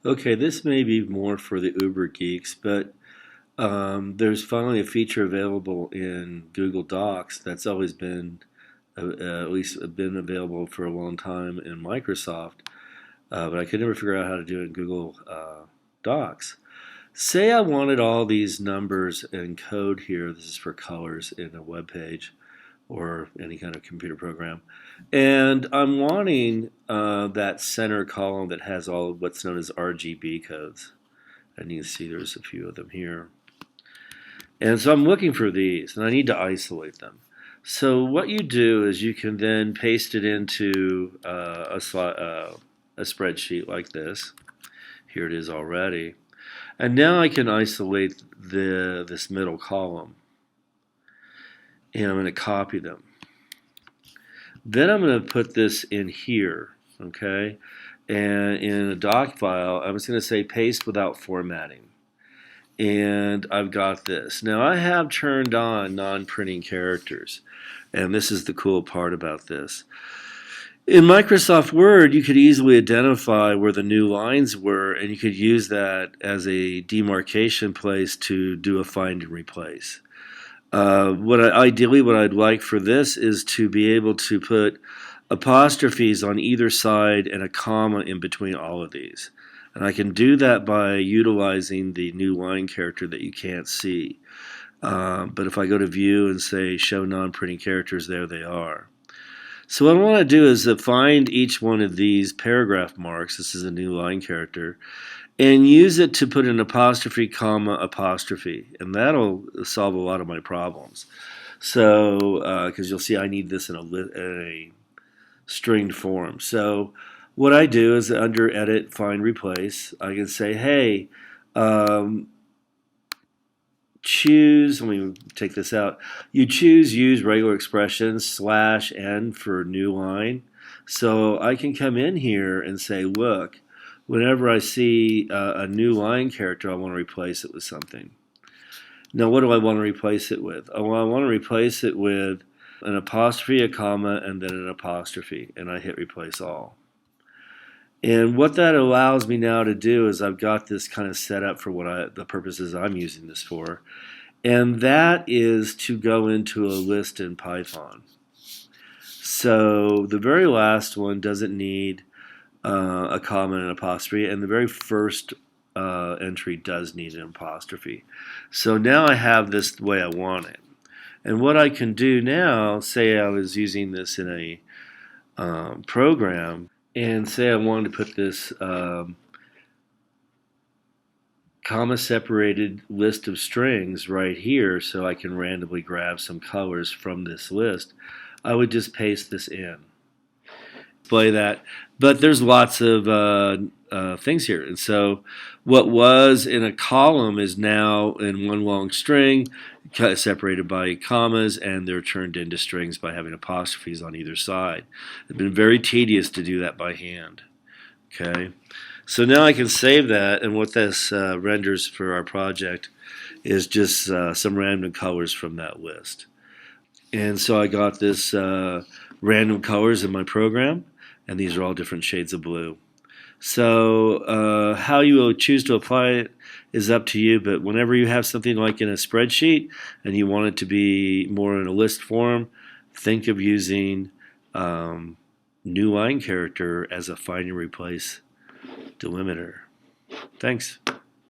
Okay, this may be more for the Uber geeks, but there's finally a feature available in Google Docs that's always been, at least been available for a long time in Microsoft, but I could never figure out how to do it in Google Docs. Say I wanted all these numbers and code here. This is for colors in a web page or any kind of computer program. And I'm wanting that center column that has all of what's known as RGB codes. And you can see there's a few of them here. And so I'm looking for these, and I need to isolate them. So what you do is you can then paste it into a spreadsheet like this. Here it is already. And now I can isolate this middle column. And I'm going to copy them. Then I'm going to put this in here, okay? And in a doc file, I'm just going to say paste without formatting. And I've got this. Now I have turned on non-printing characters, and this is the cool part about this. In Microsoft Word, you could easily identify where the new lines were, and you could use that as a demarcation place to do a find and replace. Ideally, what I'd like for this is to be able to put apostrophes on either side and a comma in between all of these. And I can do that by utilizing the new line character that you can't see. But if I go to View and say Show Non-Printing Characters, there they are. So what I want to do is to find each one of these paragraph marks. This is a new line character, and use it to put an apostrophe, comma, apostrophe, and that'll solve a lot of my problems. So, because you'll see I need this in a stringed form. So what I do is under Edit, Find, Replace, I can say, hey, choose, let me take this out, you choose use regular expressions / n for new line. So I can come in here and say, look, whenever I see a new line character, I want to replace it with something. Now, what do I want to replace it with? Oh, well, I want to replace it with an apostrophe, a comma, and then an apostrophe, and I hit replace all. And what that allows me now to do is I've got this kind of set up for the purposes I'm using this for, and that is to go into a list in Python. So the very last one doesn't need a comma and an apostrophe, and the very first entry does need an apostrophe. So now I have this the way I want it. And what I can do now, say I was using this in a program, and say I wanted to put this comma separated list of strings right here so I can randomly grab some colors from this list, I would just paste this in. Display that, but there's lots of things here, and so what was in a column is now in one long string separated by commas, and they're turned into strings by having apostrophes on either side. It's been very tedious to do that by hand. Okay, so now I can save that, and what this renders for our project is just some random colors from that list. And so I got this random colors in my program, and these are all different shades of blue. So how you will choose to apply it is up to you, but whenever you have something like in a spreadsheet and you want it to be more in a list form, think of using new line character as a find and replace delimiter. Thanks.